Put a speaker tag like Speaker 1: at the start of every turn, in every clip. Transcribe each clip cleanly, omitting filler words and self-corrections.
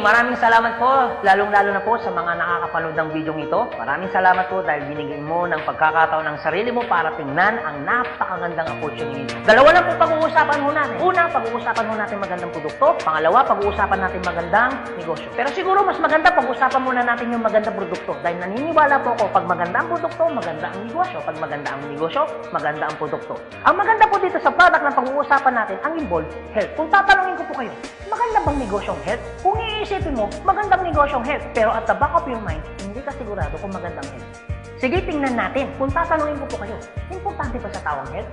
Speaker 1: Maraming salamat po, lalong-lalo na po sa mga nakakapanood ng video ito. Maraming salamat po dahil binigyan mo ng pagkakataon ng sarili mo para tingnan ang napakagandang opportunity. Dalawa lang po pag-uusapan mo natin. Una, pag-uusapan mo natin magandang produkto. Pangalawa, pag-uusapan natin magandang negosyo. Pero siguro mas maganda pag-usapan muna natin yung magandang produkto. Dahil naniniwala po ako, pag maganda ang produkto, maganda ang negosyo. Pag maganda ang negosyo, maganda ang produkto. Ang maganda po dito sa product na pag-uusapan natin, ang involved health. Kung tatanungin ko po kayo, maganda bang negosyong health? Kung iisipin mo, magandang negosyong health. Pero at the back of your mind, hindi ka sigurado kung magandang health. Sige, tingnan natin. Kung tatanungin ko po kayo, importante ba sa tao ang health?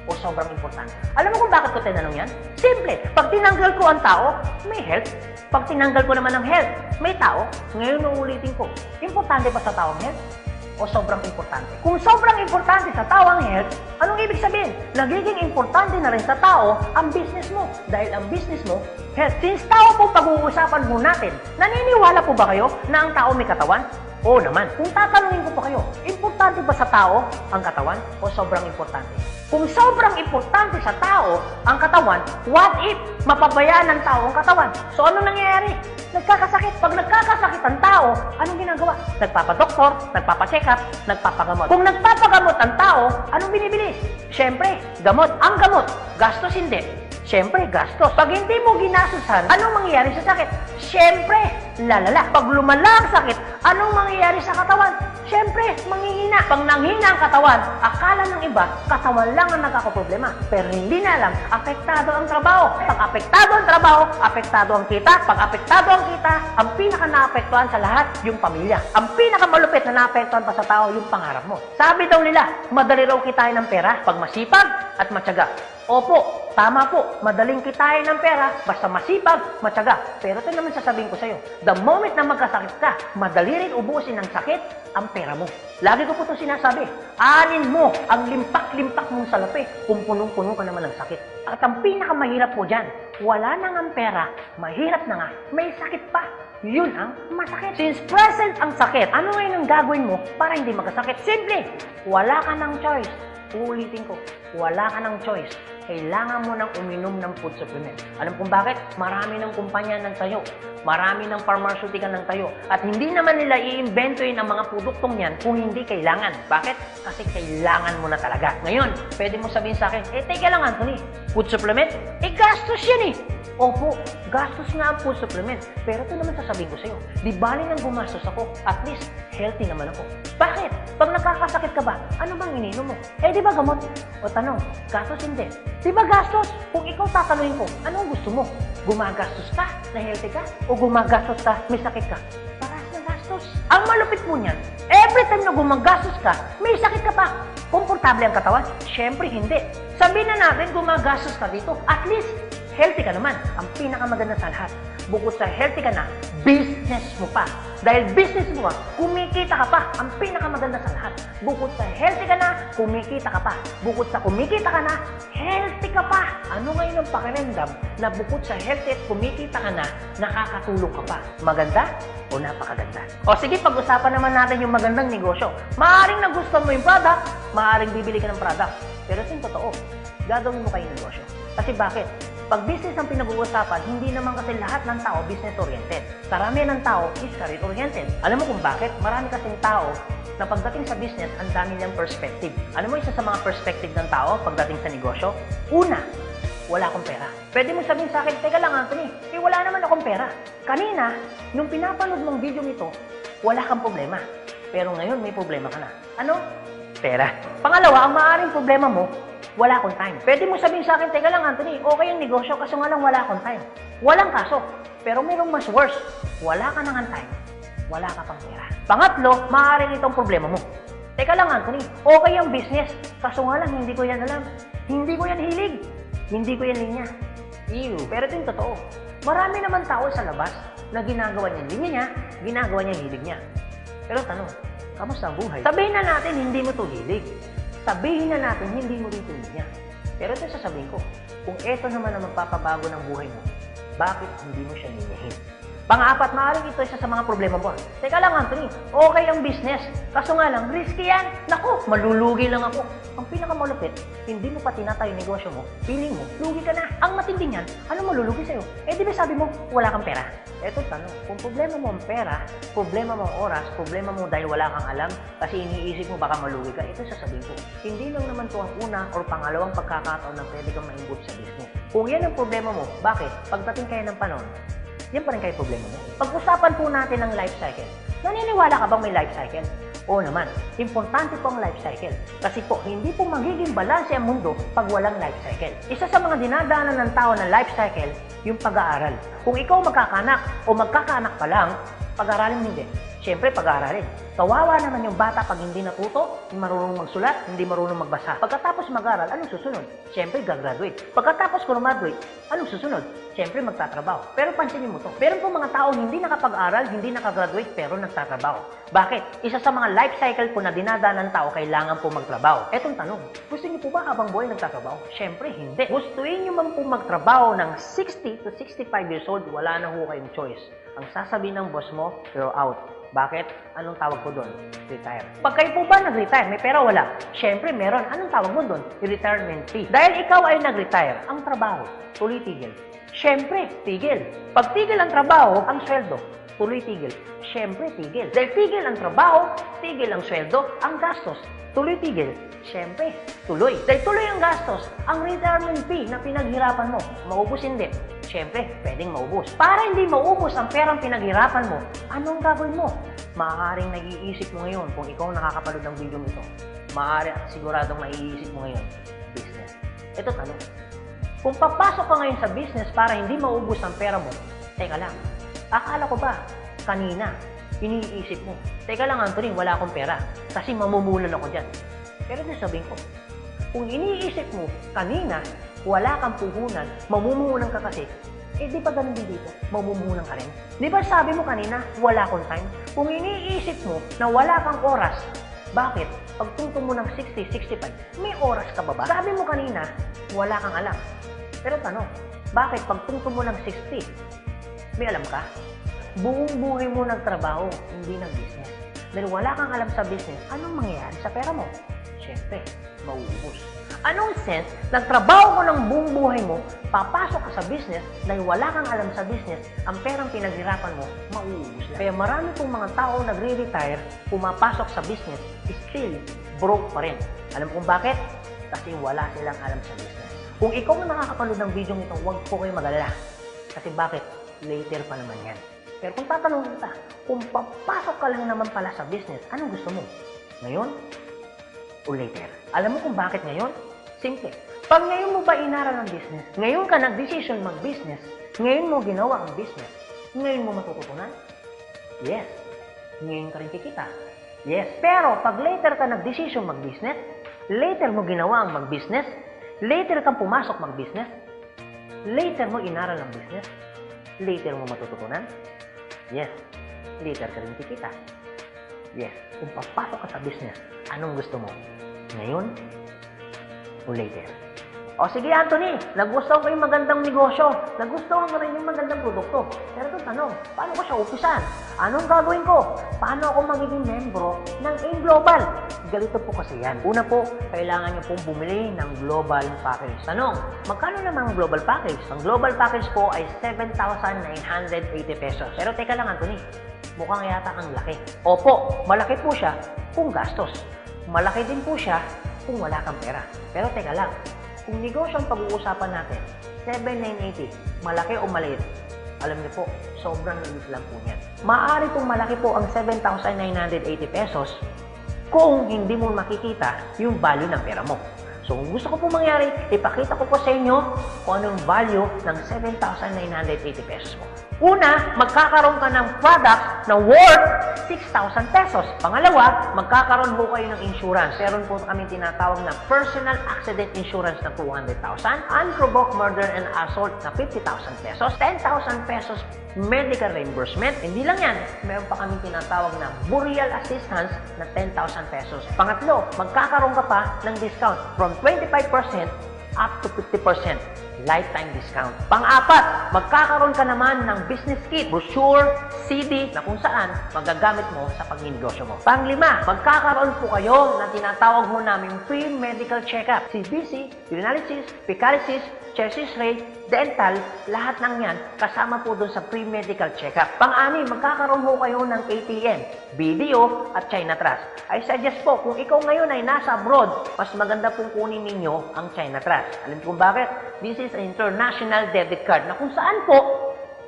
Speaker 1: O sobrang importante? Alam mo kung bakit ko tinanong yan? Simple. Pag tinanggal ko ang tao, may health. Pag tinanggal ko naman ang health, may tao. Ngayon uulitin ko, importante ba sa tao ang health? O sobrang importante? Kung sobrang importante sa tao ang health, anong ibig sabihin? Nagiging importante na rin sa tao ang business mo. Dahil ang business mo, health. Since tao po pag-uusapan mo natin, naniniwala po ba kayo na ang tao may katawan? Oo naman. Kung tatanungin ko po kayo, importante ba sa tao ang katawan o sobrang importante? Kung sobrang importante sa tao ang katawan, what if mapabayaan ng tao ang katawan? So ano nangyayari? Nagkakasakit. Pag nagkakasakit ang tao, anong ginagawa? Nagpapadoktor, nagpapacheck up, nagpapagamot. Kung nagpapagamot ang tao, anong binibili? Siyempre, gamot. Ang gamot, gastos hindi. Siyempre, gastos. Pag hindi mo ginasusan, anong mangyayari sa sakit? Siyempre, lalala. Pag lumala ang sakit, anong mangyayari sa katawan? Siyempre, manghihina. Pag nanghina ang katawan, akala ng iba, katawan lang ang nagkakaproblema. Pero hindi na alam, apektado ang trabaho. Pag apektado ang trabaho, apektado ang kita. Pag apektado ang kita, ang pinaka-naapektuhan sa lahat, yung pamilya. Ang pinakamalupit na naapektuhan pa sa tao, yung pangarap mo. Sabi daw nila, madali raw kitain ng pera pag masipag at matyaga. Opo, tama po, madaling kitain ng pera, basta masipag, matyaga. Pero ito naman sasabihin ko sa'yo, the moment na magkasakit ka, madali rin ubusin ng sakit ang pera mo. Lagi ko po ito sinasabi, anin mo ang limpak-limpak mong salapi kung punong-puno ka naman ng sakit. At ang pinakamahirap po dyan, wala na nga pera, mahirap na nga, may sakit pa. Yun ang masakit. Since present ang sakit, ano ngayon ang gagawin mo para hindi magkasakit? Simple, wala ka ng choice. Uulitin ko, wala ka ng choice. Kailangan mo nang uminom ng food supplement. Alam kung bakit? Marami ng kumpanya ng tayo. Marami ng pharmaceutical ng tayo. At hindi naman nila i-inventoyin ang mga produktong yan kung hindi kailangan. Bakit? Kasi kailangan mo na talaga. Ngayon, pwede mo sabihin sa akin, teka lang Anthony, food supplement? Gastos yan eh. Opo, gastos nga ang food supplement. Pero ito naman sasabihin ko sa'yo, di bali nang gumastos ako, at least healthy naman ako. Bakit? Pag nakakasakit ka ba, ano bang ininom mo? Di ba gamot? O tanong, gastos hindi. Di ba gastos? Kung ikaw tatanungin ko, anong gusto mo? Gumagastos ka na healthy ka? O gumagastos ka, may sakit ka? Parehas na gastos. Ang malupit mo niyan, every time na gumagastos ka, may sakit ka pa. Komportable ang katawan? Siyempre hindi. Sabihin na natin gumagastos ka dito, at least healthy ka naman. Ang pinakamaganda sa lahat, bukod sa healthy ka na, business mo pa. Dahil business mo, kumikita ka pa. Ang pinakamaganda sa lahat, bukod sa healthy ka na, kumikita ka pa. Bukod sa kumikita ka na, healthy ka pa. Ano ngayon ang pakiramdam na bukod sa healthy at kumikita ka na, nakakatulong ka pa? Maganda o napakaganda? O sige, pag-usapan naman natin yung magandang negosyo. Maaaring nagustuhan mo yung product, maaaring bibili ka ng product. Pero ito yung totoo, gagawin mo kayo yung negosyo. Kasi bakit? Pag business ang pinag-uusapan, hindi naman kasi lahat ng tao business-oriented. Karamihan ng tao is career-oriented. Alam mo kung bakit? Marami kasing tao na pagdating sa business, ang dami niyang perspective. Alam mo isa sa mga perspective ng tao pagdating sa negosyo? Una, wala akong pera. Pwede mo sabihin sa akin, teka lang Anthony, wala naman akong pera. Kanina, nung pinapanood mong video nito, wala kang problema. Pero ngayon, may problema ka na. Ano? Pera. Pangalawa, ang maaaring problema mo, wala akong time. Pwede mo sabihin sa akin, teka lang Anthony, okay ang negosyo kaso nga lang wala akong time. Walang kaso. Pero mayroong mas worse. Wala ka nang time. Wala ka pang pera. Pangatlo, maaaring itong problema mo. Teka lang Anthony, okay ang business. Kaso nga lang, hindi ko yan alam. Hindi ko yan hilig. Hindi ko yan linya. Ew. Pero ito yung totoo. Marami naman tao sa labas na ginagawa niya linya niya, ginagawa niya hilig niya. Pero tanong, kamusta ang buhay? Sabihin na natin, hindi mo to hilig. Sabihin na natin, hindi mo rin tuloy niya. Pero ito sasabihin ko, kung eto naman ang magpapabago ng buhay mo, bakit hindi mo siya ninyahin? Pang-apat, maaaring ito isa sa mga problema mo. Teka lang, Anthony, okay ang business. Kaso nga lang, risky yan. Naku, malulugi lang ako. Ang pinakamalupit, hindi mo pa tinatayo yung negosyo mo, feeling mo, lugi ka na. Ang matindi niyan, ano malulugi sa'yo? Eh di ba sabi mo, wala kang pera? Eto tanong, kung problema mo ang pera, problema mo ang oras, problema mo dahil wala kang alam, kasi iniisip mo baka malugi ka, ito sasabihin ko. Hindi lang naman to ang una or pangalawang pagkakataon na pwede kang ma-involve sa business. Kung yan ang problema mo, bakit? Pagdating kayo ng panahon, yan pa rin kayo problema mo. Pag-usapan po natin ang life cycle. Naniniwala ka bang may life cycle? Oo naman, importante po ang life cycle. Kasi po, hindi po magiging balanse ang mundo pag walang life cycle. Isa sa mga dinadaanan ng tao ng life cycle, yung pag-aaral. Kung ikaw magkakanak o magkakaanak pa lang, pag-aralin mo hindi. Siyempre, pag-aaralin. Kawawa naman yung bata pag hindi natuto, hindi marunong magsulat, hindi marunong magbasa. Pagkatapos mag-aral, anong susunod? Siyempre, gagraduate. Pagkatapos graduate, anong susunod? Siyempre, magtatrabaho. Pero pansinin mo to. Meron po mga taong hindi nakapag-aral, hindi nakagraduate, pero nagtatrabaho. Bakit? Isa sa mga life cycle po na dinadaan ng tao, kailangan po magtrabaho. Etong tanong, gusto niyo po ba habang buhay nagtatrabaho? Siyempre, hindi. Gustuin niyo man po magtrabaho ng 60 to 65 years old, wala na ho kayong choice. Ang sasabihin ng boss mo, you're out. Bakit? Anong tawag ko doon? Retire. Pag kayo po ba nag-retire, may pera wala? Siyempre, meron. Anong tawag mo doon? Retirement fee. Dahil ikaw ay nag-retire, ang trabaho, tuloy tigil. Siyempre, tigil. Pag tigil ang trabaho, ang sweldo, tuloy tigil. Siyempre, tigil. Dahil tigil ang trabaho, tigil ang sweldo, ang gastos, tuloy tigil. Siyempre, tuloy. Dahil tuloy ang gastos, ang retirement fee na pinaghirapan mo, maubos hindi. Siyempre, pwedeng maubos. Para hindi maubos ang perang pinaghirapan mo, anong gagawin mo? Maaaring nag-iisip mo ngayon kung ikaw nakakapanood ng video ito. Maaari at siguradong naiisip mo ngayon, business. Ito tanong. Kung papasok ka ngayon sa business para hindi maubos ang pera mo, teka lang, akala ko ba, kanina, iniisip mo, teka lang Anthony, wala akong pera kasi mamumulan ako dyan. Pero sabihin ko, kung iniisip mo, kanina, wala kang puhunan, mamumuhunan ka kasi, eh di ba ganun din dito? Mamumuhunan ka rin? Di ba sabi mo kanina, wala akong time? Kung iniisip mo na wala kang oras, bakit? Pagtungtong mo ng 60, 65, may oras ka ba ba? Sabi mo kanina, wala kang alam. Pero tanong, bakit pagtungtong mo ng 60, may alam ka? Buong buhay mo nagtrabaho, hindi ng business. Dahil wala kang alam sa business, anong mangyayari sa pera mo? Siyempre, mauubos. Anong sense, nagtrabaho mo ng buong buhay mo, papasok ka sa business, dahil wala kang alam sa business, ang perang pinaghirapan mo, mauubos lang. Kaya marami pong mga tao nagre-retire, pumapasok sa business, still broke pa rin. Alam kung bakit? Kasi wala silang alam sa business. Kung ikaw ang nakakapanood ng video nito, huwag po kayo mag-alala. Kasi bakit? Later pa naman yan. Pero kung tatanungin kita, kung papasok ka lang naman pala sa business, anong gusto mo? Ngayon o later? Alam mo kung bakit ngayon? Simple. Pag ngayon mo ba inaral ang business, ngayon ka nag-decision mag-business, ngayon mo ginawa ang business, ngayon mo matututunan? Yes. Ngayon ka rin kikita? Yes. Pero pag later ka nag-decision mag-business, later mo ginawa ang mag-business, later kang pumasok mag-business, later mo inaral ang business, later mo matututunan? Yes. Later ka rin kikita? Yes. Kung papasok ka sa business, anong gusto mo? Ngayon o later? O sige Anthony, nagustuhan ko yung magandang negosyo, nagustuhan ko rin yung magandang produkto. Pero ito tanong, paano ko siya umpisan? Anong gagawin ko? Paano ako magiging membro ng AIM Global? Ganito po kasi yan. Una po, kailangan niyo pong bumili ng global package. Tanong, magkano naman ang global package? Ang global package po ay 7,980 pesos. Pero teka lang Anthony, mukhang yata ang laki. Opo, malaki po siya kung gastos. Malaki din po siya kung wala kang pera. Pero teka lang, kung negosyo ang pag-uusapan natin, 7,980, malaki o maliit? Alam niyo po, sobrang liit lang po niyan. Maaari pong malaki po ang 7,980 pesos kung hindi mo makikita yung value ng pera mo. So, kung gusto ko po mangyari, ipakita ko po sa inyo kung anong value ng 7,980 pesos mo. Una, magkakaroon ka ng product na worth 6,000 pesos. Pangalawa, magkakaroon po kayo ng insurance. Meron po kami tinatawag na personal accident insurance na 200,000, unprovoked murder and assault na 50,000 pesos, 10,000 pesos medical reimbursement. Hindi lang yan, meron pa kami tinatawag na burial assistance na 10,000 pesos. Pangatlo, magkakaroon ka pa ng discount from 25% up to 50%. lifetime discount. Pang-apat, magkakaroon ka naman ng business kit, brochure, CD na kung saan magagamit mo sa pagninegosyo mo. Pang-lima, magkakaroon po kayo ng tinatawag mo namin free medical check-up. CBC, urinalysis, fecalysis, chest x-ray, dental, lahat ng yan kasama po doon sa free medical check-up. Pang-anim, magkakaroon po kayo ng ATM, video at China Trust. I suggest po, kung ikaw ngayon ay nasa abroad, mas maganda pong kunin ninyo ang China Trust. Alam niyo kung bakit? This is an international debit card na kung saan po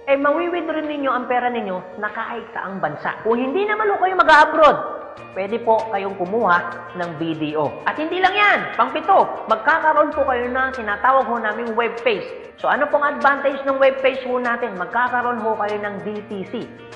Speaker 1: mawi-withdraw ninyo ang pera ninyo na kahit saang bansa. Kung hindi naman po kayo mag-abroad, pwede po kayong kumuha ng BDO. At hindi lang yan, pang-pito, magkakaroon po kayo ng tinatawag ho naming web page. So ano pong advantage ng web page ho natin? Magkakaroon ho kayo ng DTC,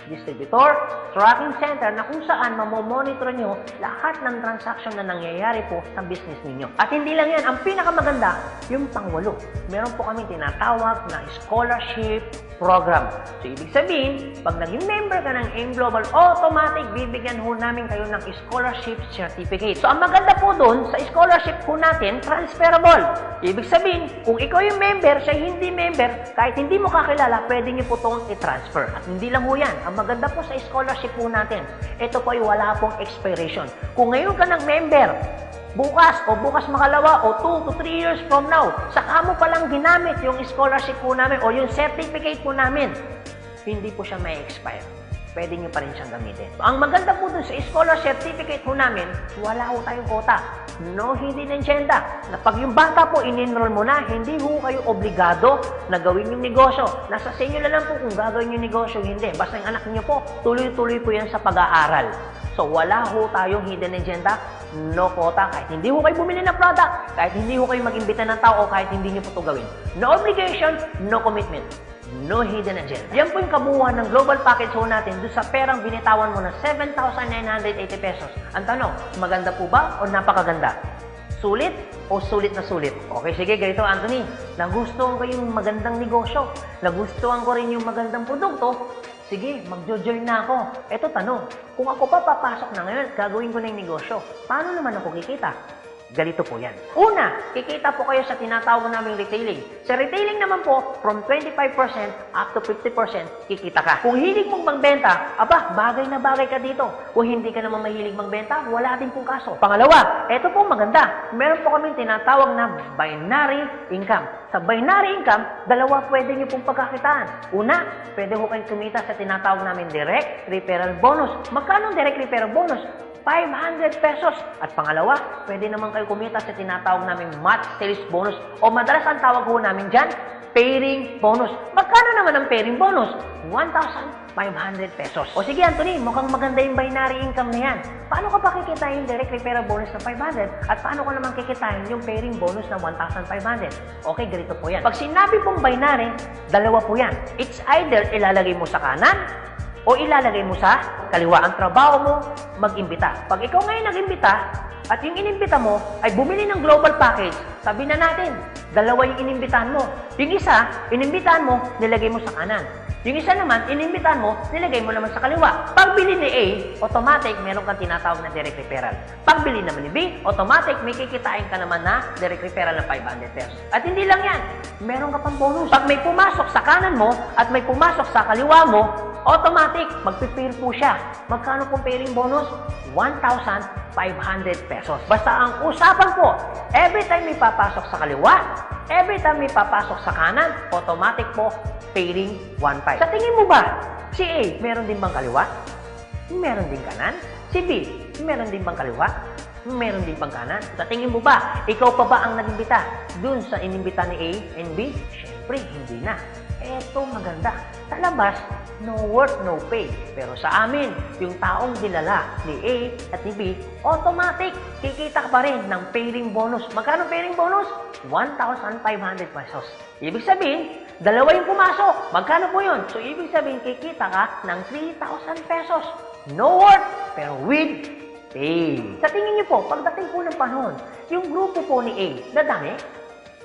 Speaker 1: Distributor Tracking Center, na kung saan mamomonitor nyo lahat ng transaction na nangyayari po sa business ninyo. At hindi lang yan, ang pinakamaganda, yung pang-walo. Meron po kami tinatawag na scholarship program. So ibig sabihin, pag naging member ka ng AIM Global, automatic bibigyan ho namin kayo ng scholarship certificate. So ang maganda po doon, sa scholarship po natin, transferable. Ibig sabihin, kung ikaw yung member, siya hindi member, kahit hindi mo kakilala, pwede niyo po itong i-transfer. At hindi lang ho yan. Ang maganda po sa scholarship po natin, ito po ay wala pong expiration. Kung ngayon ka ng member, bukas o bukas makalawa o 2 to 3 years from now, saka mo palang ginamit yung scholarship po namin o yung certificate po namin, hindi po siya may expire. Pwede nyo pa rin siyang gamitin. Ang maganda po dun sa scholar certificate po namin, wala ho tayong quota. No hidden agenda. Na pag yung bata po in-enroll mo na, hindi ho kayo obligado na gawin yung negosyo. Nasa sa inyo na lang po kung gagawin yung negosyo, hindi. Basta yung anak niyo po, tuloy-tuloy po yan sa pag-aaral. So wala ho tayong hidden agenda, no quota. Kahit hindi ho kayo bumili ng product, kahit hindi ho kayo mag-imbita ng tao, kahit hindi nyo po ito gawin. No obligation, no commitment. No hidden agenda. Yan po yung kabuuan ng global package ho natin doon sa perang binitawan mo na 7,980 pesos. Ang tanong, maganda po ba o napakaganda? Sulit o sulit na sulit? Okay, sige, ganito Anthony. Nagustuhan ko yung magandang negosyo. Nagustuhan ko rin yung magandang produkto. Sige, magjo-join na ako. Eto tanong, kung ako pa papasok na ngayon, gagawin ko na yung negosyo. Paano naman ako kikita? Ganito po yan. Una, kikita po kayo sa tinatawag naming retailing. Sa retailing naman po, from 25% up to 50% kikita ka. Kung hilig mong magbenta, aba, bagay na bagay ka dito. Kung hindi ka naman mahilig magbenta, wala din pong kaso. Pangalawa, eto po maganda. Meron po kaming tinatawag na binary income. Sa binary income, dalawa pwede nyo pong pagkakitaan. Una, pwede ho kayong kumita sa tinatawag namin direct referral bonus. Magkano direct referral bonus? 500 pesos. At pangalawa, pwede naman kayo kumita sa tinatawag namin match sales bonus o madalas ang tawag ho namin dyan, pairing bonus. Magkano naman ang pairing bonus? 1,500 pesos. O sige Anthony, mukhang maganda yung binary income na yan. Paano ka pa kikitain yung direct referral bonus na 500 at paano ka naman kikitain yung pairing bonus na 1,500? Okay, ganito po yan. Pag sinabi pong binary, dalawa po yan. It's either ilalagay mo sa kanan o ilalagay mo sa kaliwa. Ang trabaho mo, mag-imbita. Pag ikaw ngayon nag-imbita, at yung inimbita mo ay bumili ng global package, sabi na natin, dalawa yung inimbitahan mo. Yung isa, inimbitahan mo, nilagay mo sa kanan. Yung isa naman, inimbitahan mo, nilagay mo naman sa kaliwa. Pagbili ni A, automatic, meron kang tinatawag na direct referral. Pagbili naman ni B, automatic, may kikitain ka naman na direct referral ng 500 pesos. At hindi lang yan, meron ka pang bonus. Pag may pumasok sa kanan mo at may pumasok sa kaliwa mo, automatic, magpipair po siya. Magkano pong pairing bonus? 1,500 pesos. Basta ang usapan po, every time may papasok sa kaliwa, every time may papasok sa kanan, automatic po, pairing 1,500. Sa tingin mo ba, si A, meron din bang kaliwa? Meron din kanan? Si B, meron din bang kaliwa? Meron din bang kanan? Sa tingin mo ba, ikaw pa ba ang nag-imbita dun sa inimbita ni A and B? Siyempre, hindi na. Eto maganda. Sa labas, no work, no pay. Pero sa amin, yung taong dinala ni A at ni B, automatic, kikita ka pa rin ng pairing bonus. Magkano pairing bonus? 1,500 pesos. Ibig sabihin, dalawa yung pumasok. Magkano po yun? So, ibig sabihin, kikita ka ng 3,000 pesos. No work, pero with pay. Sa tingin niyo po, pagdating po ng panahon, yung grupo po ni A, dadami?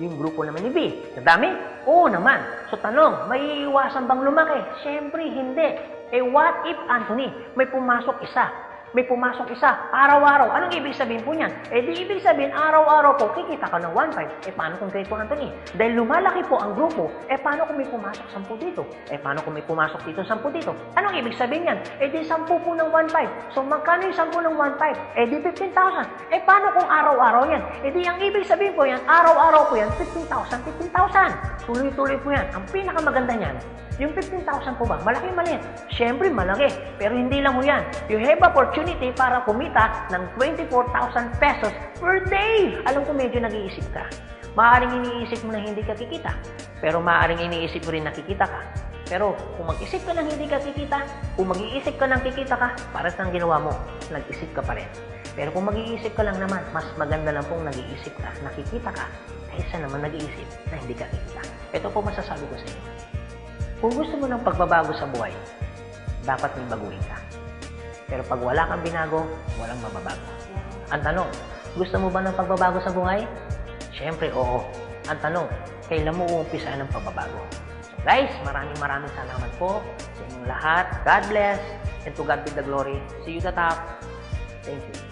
Speaker 1: Yung grupo naman ni B, nadami? Oo naman. So tanong, may iiwasan bang lumaki? Siyempre, hindi. Eh what if, Anthony, may pumasok isa? may pumasok isa, araw-araw. Anong ibig sabihin po niyan? Eh di ibig sabihin, araw-araw po, kikita ka ng 1.5. Eh paano kung ganito, Anthony? Dahil lumalaki po ang grupo, eh paano kung may pumasok 10 dito? Eh paano kung may pumasok dito 10 dito? Anong ibig sabihin yan? Eh di 10 po ng 1.5. So magkano yung 10 ng 1.5? Eh di 15,000. Eh paano kung araw-araw yan? Eh di ang ibig sabihin po yan, araw-araw po yan, 15,000, 15,000. Tuloy-tuloy po yan. Ang pinakamaganda niyan, yung 15,000 po ba? Malaki maliit? Siyempre malaki. Pero hindi lang mo yan. You have opportunity para kumita ng 24,000 pesos per day. Alam ko medyo nag-iisip ka. Maaaring iniisip mo na hindi ka kikita. Pero maaaring iniisip mo rin na kikita ka. Pero kung mag-isip ka ng hindi ka kikita, kung mag-iisip ka ng kikita ka, para sa ginawa mo, nag-isip ka pa rin. Pero kung mag-iisip ka lang naman, mas maganda lang pong nag-iisip ka, nakikita ka, kaysa naman nag-iisip na hindi ka kikita. Ito po masasabi ko sa inyo. Kung gusto mo ng pagbabago sa buhay, dapat may baguhin ka. Pero pag wala kang binago, walang mababago. Ang tanong, gusto mo ba ng pagbabago sa buhay? Siyempre, oo. Ang tanong, kailan mo uumpisaan ng pagbabago? So guys, maraming salamat po sa inyong lahat. God bless, and to God be the glory. See you at the top. Thank you.